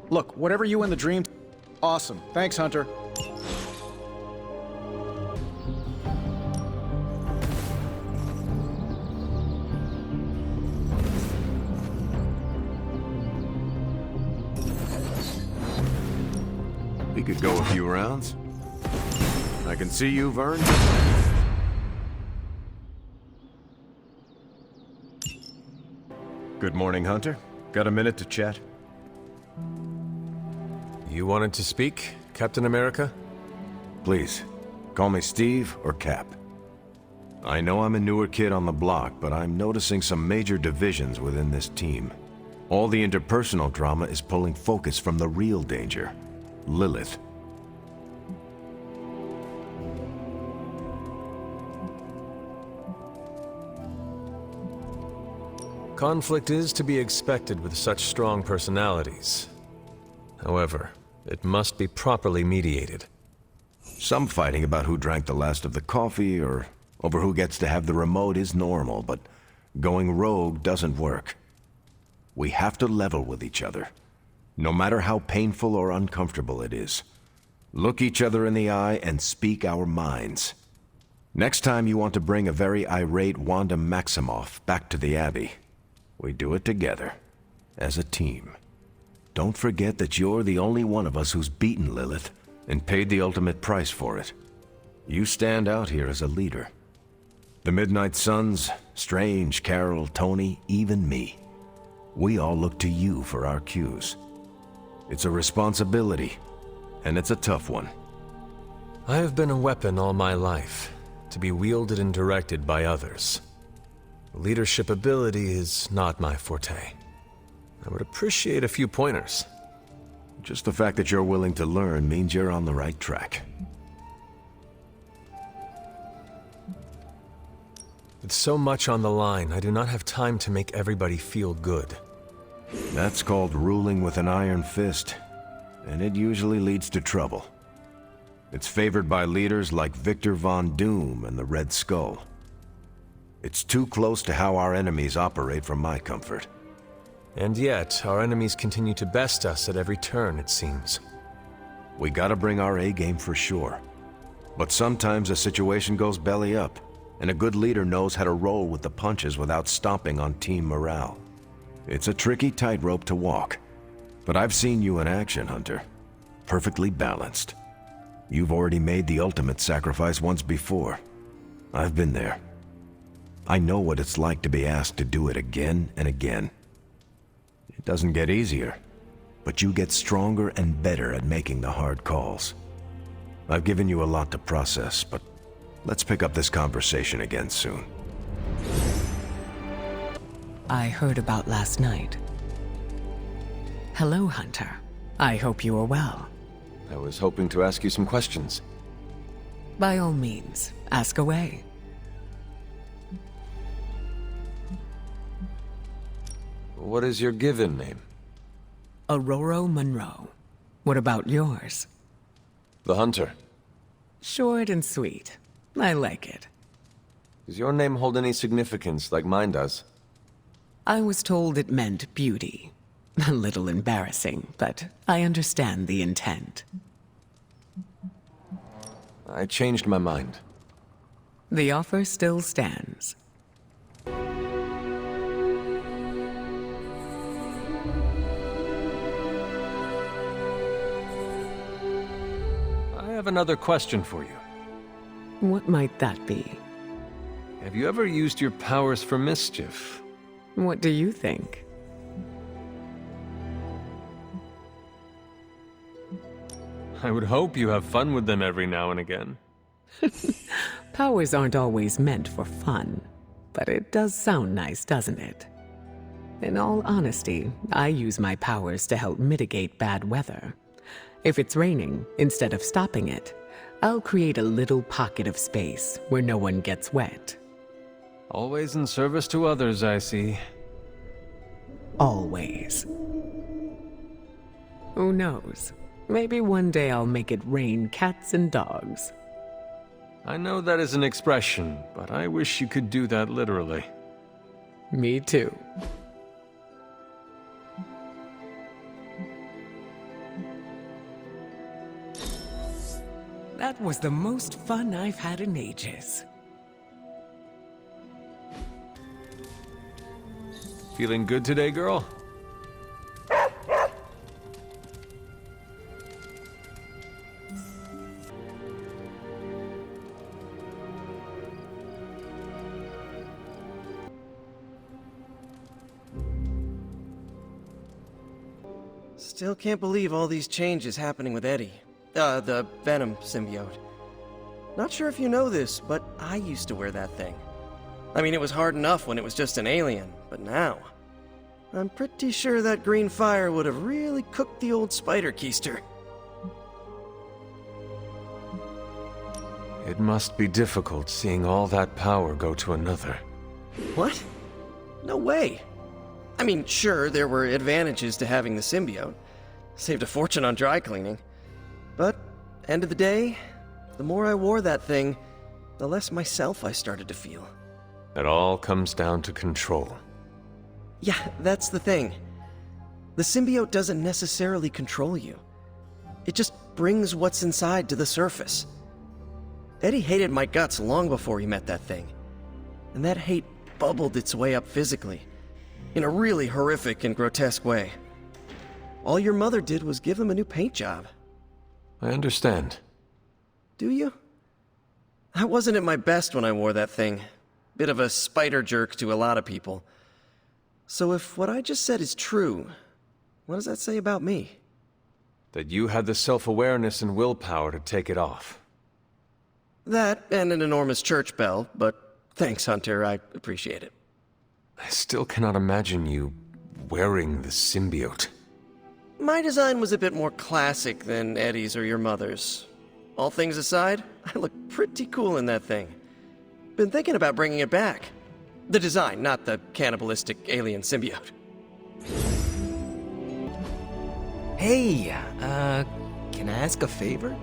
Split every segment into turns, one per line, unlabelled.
Look, whatever you and the dream... Awesome. Thanks, Hunter.
We could go a few rounds. I can see you, Vern. Good morning, Hunter. Got a minute to chat?
You wanted to speak, Captain America?
Please, call me Steve or Cap. I know I'm a newer kid on the block, but I'm noticing some major divisions within this team. All the interpersonal drama is pulling focus from the real danger, Lilith.
Conflict is to be expected with such strong personalities. However, it must be properly mediated.
Some fighting about who drank the last of the coffee or over who gets to have the remote is normal, but going rogue doesn't work. We have to level with each other, no matter how painful or uncomfortable it is. Look each other in the eye and speak our minds. Next time you want to bring a very irate Wanda Maximoff back to the Abbey, we do it together, as a team. Don't forget that you're the only one of us who's beaten Lilith and paid the ultimate price for it. You stand out here as a leader. The Midnight Suns, Strange, Carol, Tony, even me. We all look to you for our cues. It's a responsibility, and it's a tough one.
I have been a weapon all my life, to be wielded and directed by others. Leadership ability is not my forte. I would appreciate a few pointers.
Just the fact that you're willing to learn means you're on the right track.
With so much on the line, I do not have time to make everybody feel good.
That's called ruling with an iron fist, and it usually leads to trouble. It's favored by leaders like Victor Von Doom and the Red Skull. It's too close to how our enemies operate for my comfort.
And yet, our enemies continue to best us at every turn, it seems.
We gotta bring our A-game for sure. But sometimes a situation goes belly up, and a good leader knows how to roll with the punches without stomping on team morale. It's a tricky tightrope to walk, but I've seen you in action, Hunter. Perfectly balanced. You've already made the ultimate sacrifice once before. I've been there. I know what it's like to be asked to do it again and again. It doesn't get easier, but you get stronger and better at making the hard calls. I've given you a lot to process, but let's pick up this conversation again soon.
I heard about last night. Hello, Hunter. I hope you are well.
I was hoping to ask you some questions.
By all means, ask away.
What is your given name?
Aurora Monroe. What about yours?
The Hunter.
Short and sweet. I like it.
Does your name hold any significance like mine does?
I was told it meant beauty. A little embarrassing, but I understand the intent.
I changed my mind.
The offer still stands.
I have another question for you.
What might that be?
Have you ever used your powers for mischief?
What do you think?
I would hope you have fun with them every now and again.
Powers aren't always meant for fun, but it does sound nice, doesn't it? In all honesty, I use my powers to help mitigate bad weather. If it's raining, instead of stopping it, I'll create a little pocket of space where no one gets wet.
Always in service to others, I see.
Always. Who knows? Maybe one day I'll make it rain cats and dogs.
I know that is an expression, but I wish you could do that literally.
Me too. That was the most fun I've had in ages.
Feeling good today, girl?
Still can't believe all these changes happening with Eddie. The Venom symbiote. Not sure if you know this, but I used to wear that thing. I mean, it was hard enough when it was just an alien, but now... I'm pretty sure that green fire would have really cooked the old spider keister.
It must be difficult seeing all that power go to another.
What? No way. I mean, sure, there were advantages to having the symbiote. Saved a fortune on dry cleaning. But, end of the day, the more I wore that thing, the less myself I started to feel.
It all comes down to control.
Yeah, that's the thing. The symbiote doesn't necessarily control you. It just brings what's inside to the surface. Eddie hated my guts long before he met that thing. And that hate bubbled its way up physically, in a really horrific and grotesque way. All your mother did was give him a new paint job.
I understand.
Do you? I wasn't at my best when I wore that thing. Bit of a spider jerk to a lot of people. So if what I just said is true, what does that say about me?
That you had the self-awareness and willpower to take it off.
That and an enormous church bell, but thanks, Hunter, I appreciate it.
I still cannot imagine you wearing the symbiote.
My design was a bit more classic than Eddie's or your mother's. All things aside, I look pretty cool in that thing. Been thinking about bringing it back. The design, not the cannibalistic alien symbiote.
Hey, can I ask a favor?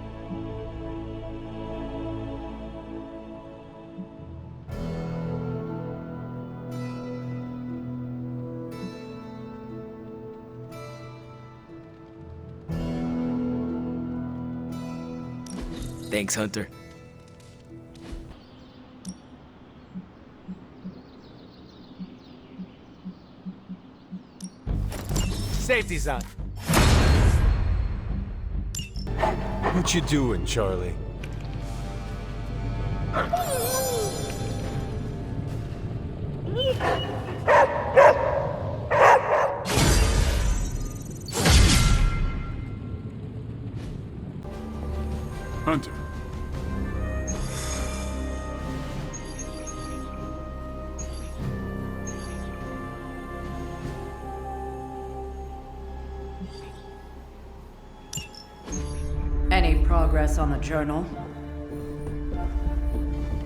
Thanks, Hunter.
Safety's on.
What you doing, Charlie?
Hunter.
Any progress on the journal?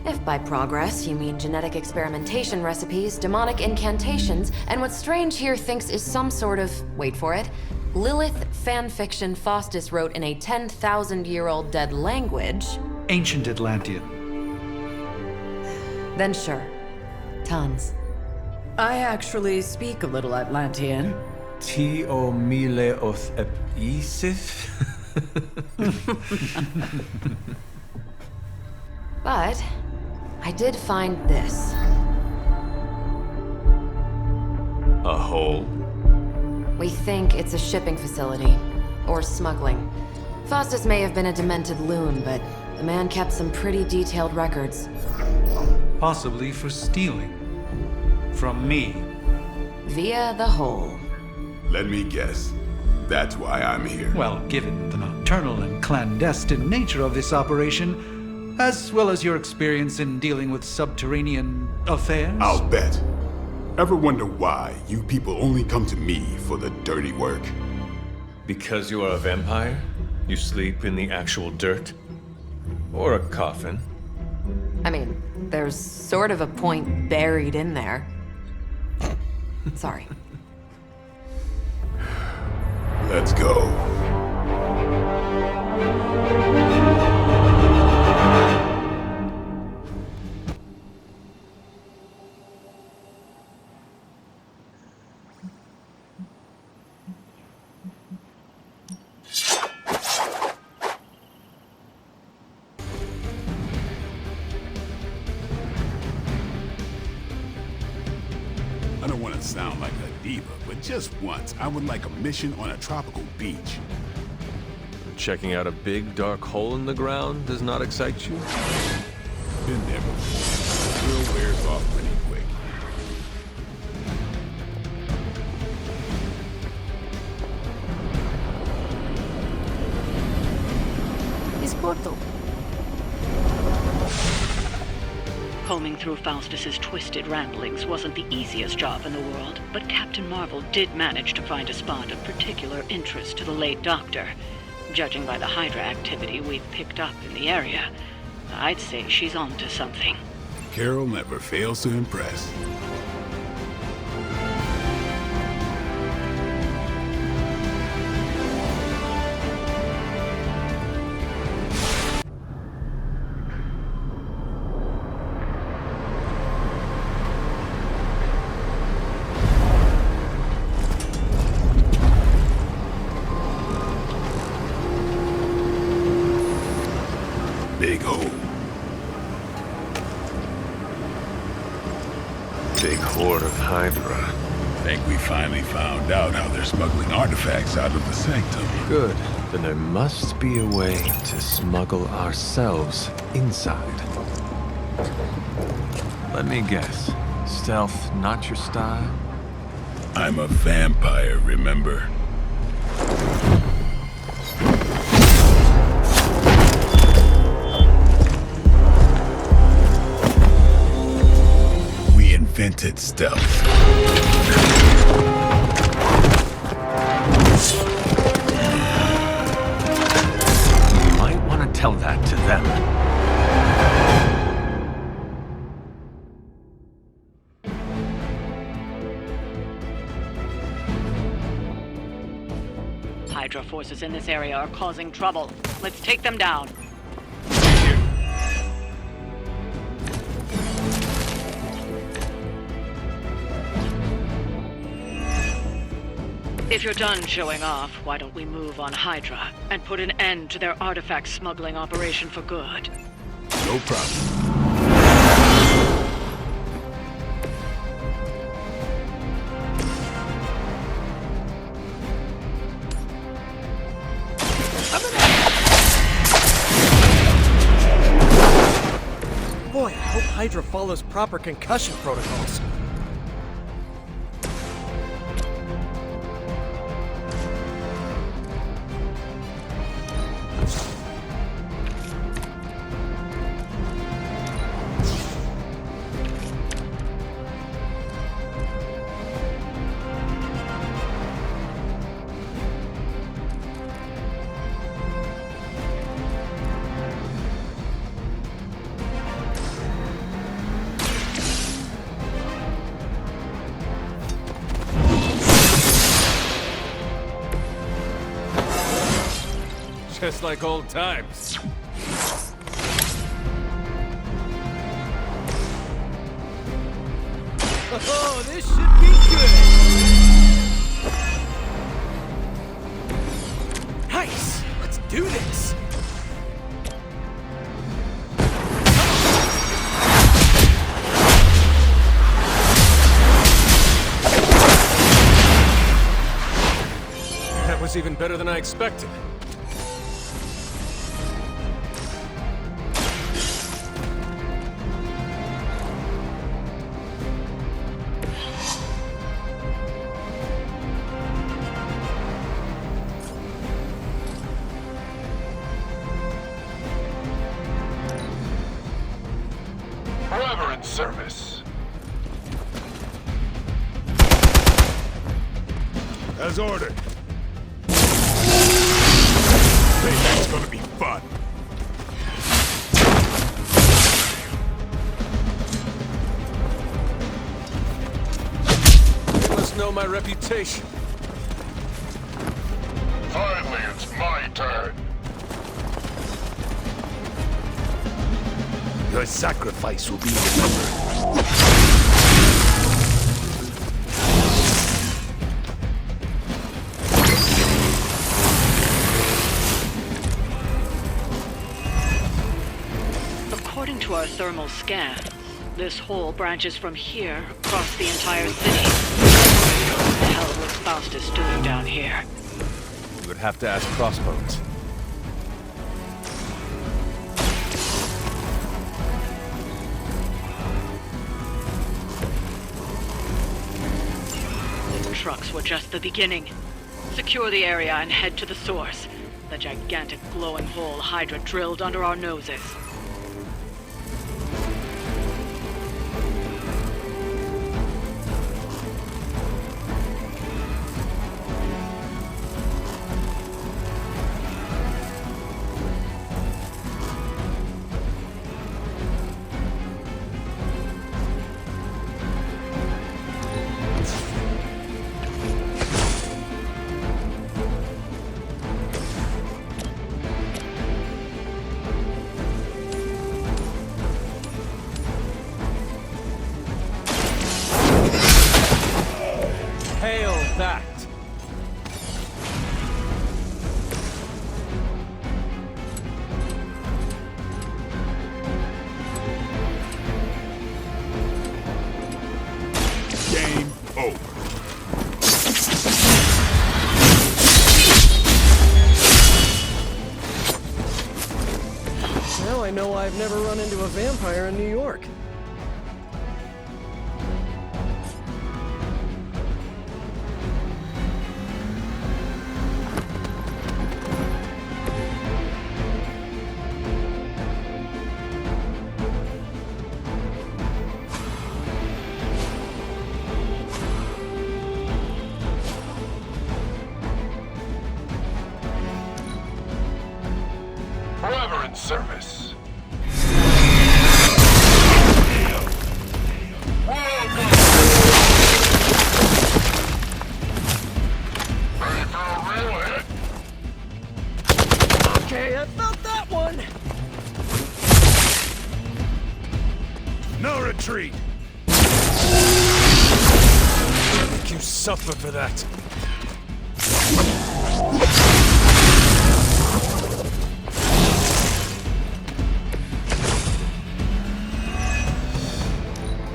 If by progress you mean genetic experimentation recipes, demonic incantations, and what Strange here thinks is some sort of, wait for it, Lilith fanfiction Faustus wrote in a 10,000-year-old dead language...
Ancient Atlantean.
Then sure. Tons.
I actually speak a little Atlantean.
Tio mile oth episif?
But I did find this.
A hole?
We think it's a shipping facility. Or smuggling. Faustus may have been a demented loon, but the man kept some pretty detailed records.
Possibly for stealing. From me.
Via the hole.
Let me guess. That's why I'm here.
Well, given the nocturnal and clandestine nature of this operation, as well as your experience in dealing with subterranean affairs...
I'll bet. Ever wonder why you people only come to me for the dirty work?
Because you are a vampire? You sleep in the actual dirt? Or a coffin?
I mean, there's sort of a point buried in there. Sorry.
Let's go. sound like a diva, but just once, I would like a mission on a tropical beach.
Checking out a big dark hole in the ground does not excite you?
Been there before. The thrill wears off pretty quick.
It's Porto.
Combing through Faustus's twisted ramblings wasn't the easiest job in the world, but Captain Marvel did manage to find a spot of particular interest to the late Doctor. Judging by the Hydra activity we've picked up in the area, I'd say she's onto something.
Carol never fails to impress. Big hole.
Big horde of Hydra.
Think we finally found out how they're smuggling artifacts out of the sanctum.
Good. Then there must be a way to smuggle ourselves inside. Let me guess. Stealth not your style?
I'm a vampire, remember? We invented stealth.
You might want to tell that to them.
Hydra forces in this area are causing trouble. Let's take them down. If you're done showing off, why don't we move on Hydra and put an end to their artifact smuggling operation for good?
No problem.
Boy, I hope Hydra follows proper concussion protocols.
Just like old times.
Oh, this should be good! Nice! Let's do this!
That was even better than I expected.
Forever in service. As ordered. Payback's gonna be fun.
They must know my reputation.
Finally, it's my turn. Your sacrifice will be remembered.
According to our thermal scans, this hole branches from here across the entire city. was Faustus doing down here?
You would have to ask Crossbones.
The trucks were just the beginning. Secure the area and head to the source. The gigantic glowing hole Hydra drilled under our noses.
Hail that!
Game over.
Now I know I've never run into a vampire in New York.
Forever in service.
Okay, I felt that one!
No retreat.
Make you suffer for that.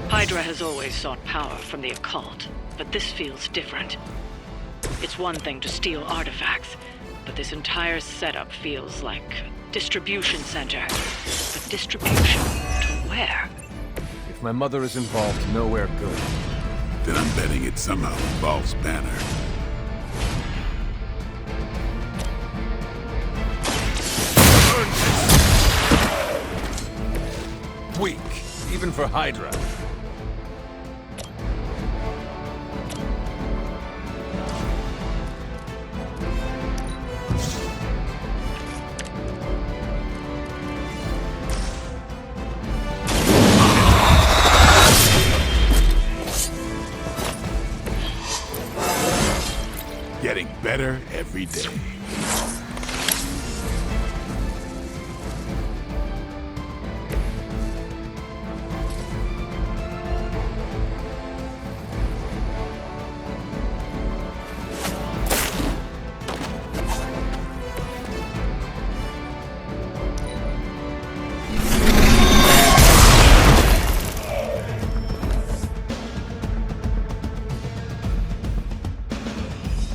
Hydra has always sought power from the occult, but this feels different. It's one thing to steal artifacts, but this entire setup feels like a distribution center. But distribution to where?
If my mother is involved, nowhere good.
Then I'm betting it somehow involves Banner.
Weak, even for Hydra.
Getting better every day.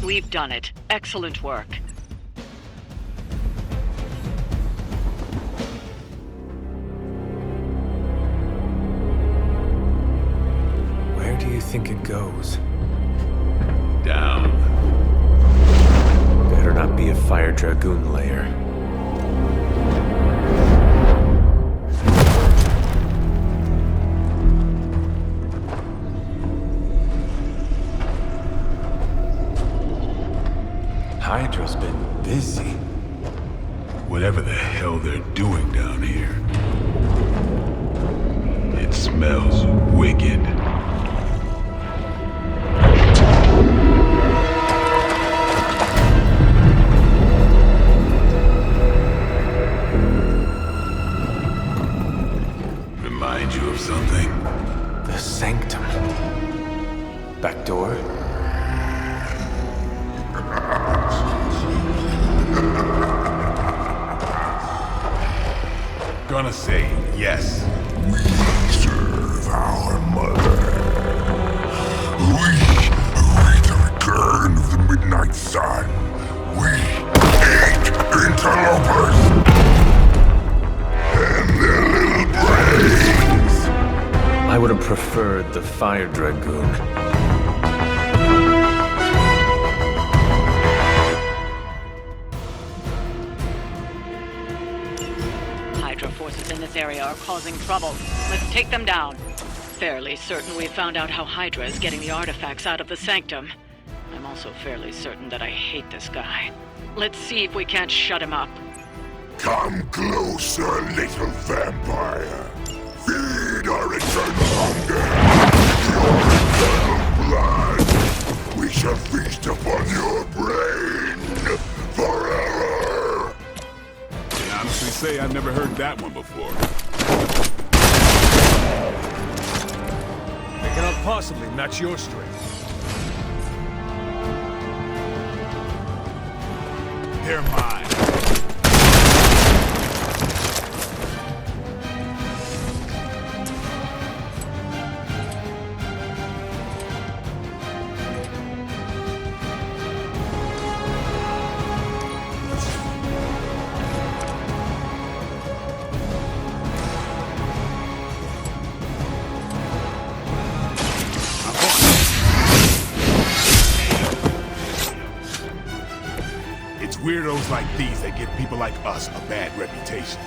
We've done it. Excellent work.
Where do you think it goes?
Down.
Better not be a Fire Dragoon lair. Hydra's been busy.
Whatever the hell they're doing down here. It smells wicked. Remind you of something?
The Sanctum. Back door?
Gonna say yes.
We serve our mother. We return
midnight sun. We eat interlopers and their little brains.
I would have preferred the Fire Dragoon.
Hydra forces in this area are causing trouble. Let's take them down. Fairly certain we've found out how Hydra is getting the artifacts out of the Sanctum. I'm also fairly certain that I hate this guy. Let's see if we can't shut him up.
Come closer, little vampire. Feed our eternal hunger. Your eternal blood. We shall feast upon your brain forever.
I honestly say I've never heard that one before.
They cannot possibly match your strength.
They're mine. It's weirdos like these that give people like us a bad reputation.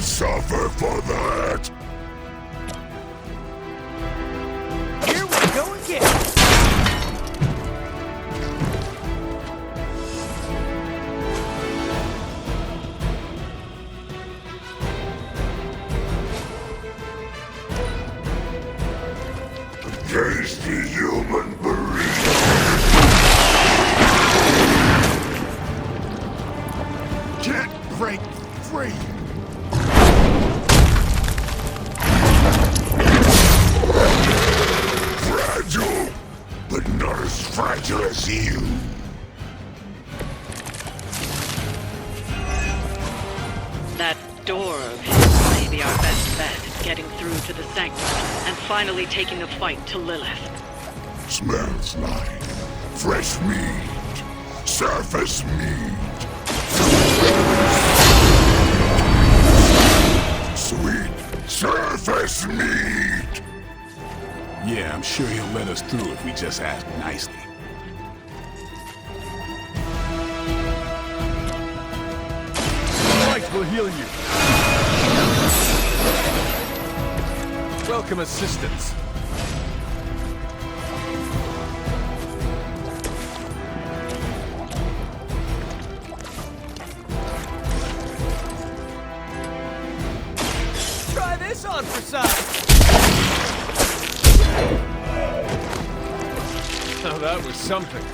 Suffer for that.
Here we go again.
Tasty human burrito.
Can't break free.
Fragile, but not as fragile as you.
That door of his may be our best bet at getting through to the Sanctum and finally taking a fight to Lilith.
Smells like fresh meat, surface meat. Sweet surface meat.
Yeah, I'm sure he'll let us through if we just ask nicely.
Light will heal you. Welcome assistance.
Try this on for size.
Now that was something.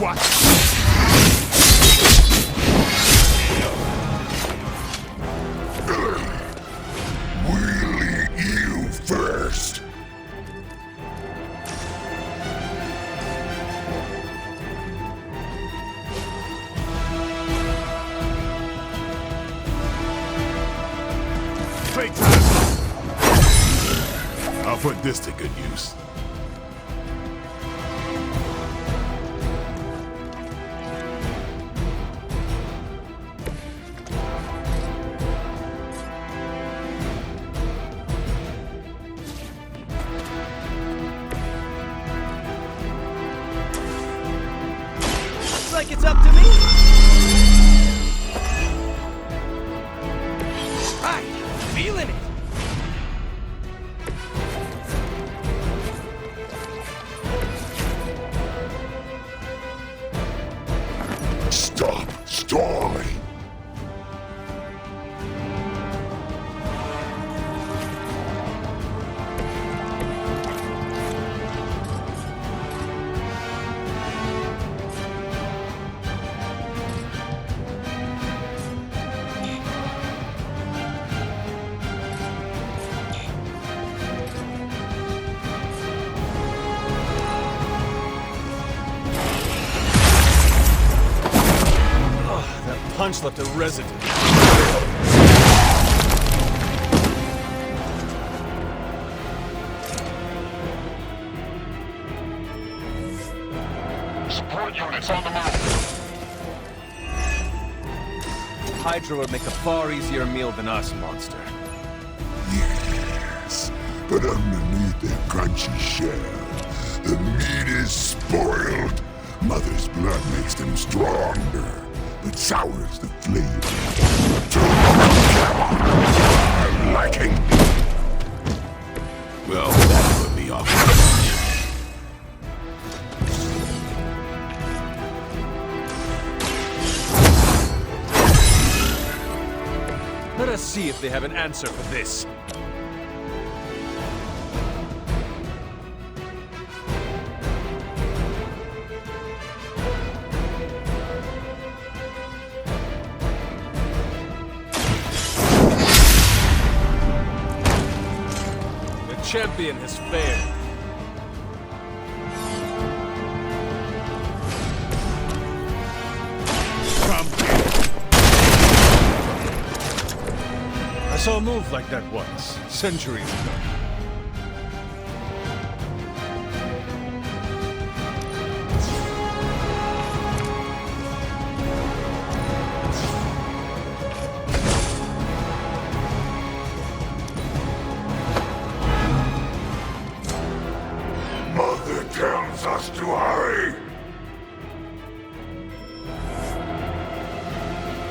What?
We'll eat you first.
Playtime! I'll put this to good use.
it's up to me. Right, feeling it.
Stop stalling.
Punch left a residue.
Support units on the move.
Hydra would make a far easier meal than us, monster.
Yes, but underneath their crunchy shell, the meat is spoiled. Mother's blood makes them stronger, but sours the flavor. I'm liking. Well, that put me off.
Let us see if they have an answer for this. Champion has failed. I saw a move like that once, centuries ago.
Tells us to hurry.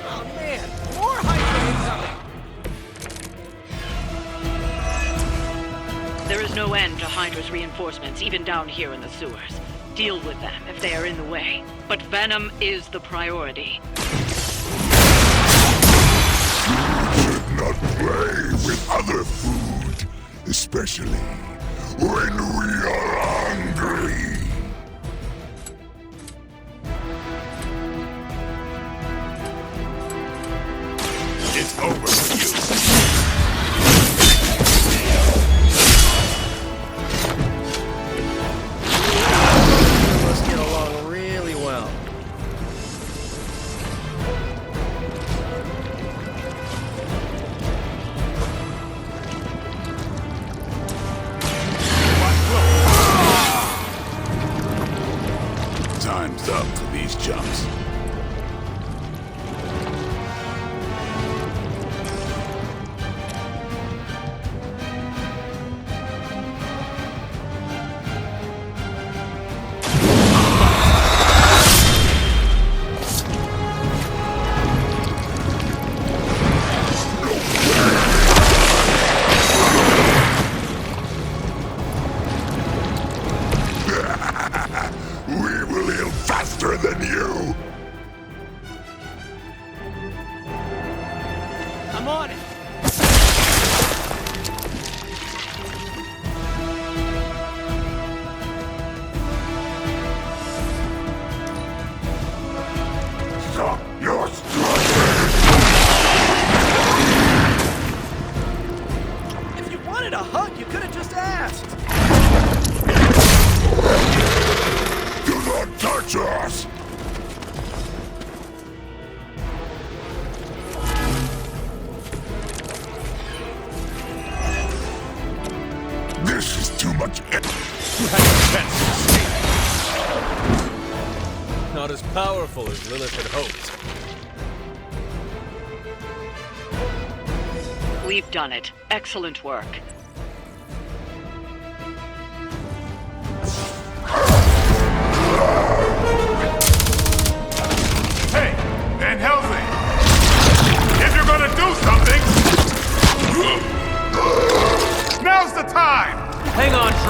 Oh man, more Hydra incoming!
There is no end to Hydra's reinforcements, even down here in the sewers. Deal with them if they are in the way. But Venom is the priority.
You should not play with other food, especially when we are hungry. It's over for you.
Must get along really well.
Time's up for these chumps. We will heal faster than you!
I'm on it!
Stop your struggling!
If you wanted a hug, you could have just asked!
Do not touch us! This is too much.
You had a chance to escape. Not as powerful as Lilith had hoped.
We've done it. Excellent work.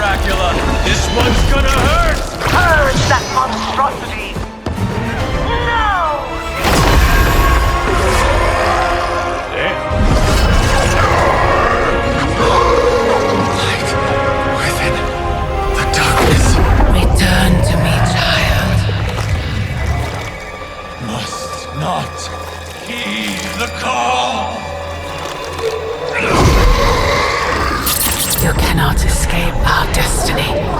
Dracula! This one's gonna hurt!
Purge that monstrosity! No!
Light within the darkness.
Return to me, child.
Must not heed the call!
You cannot escape our destiny.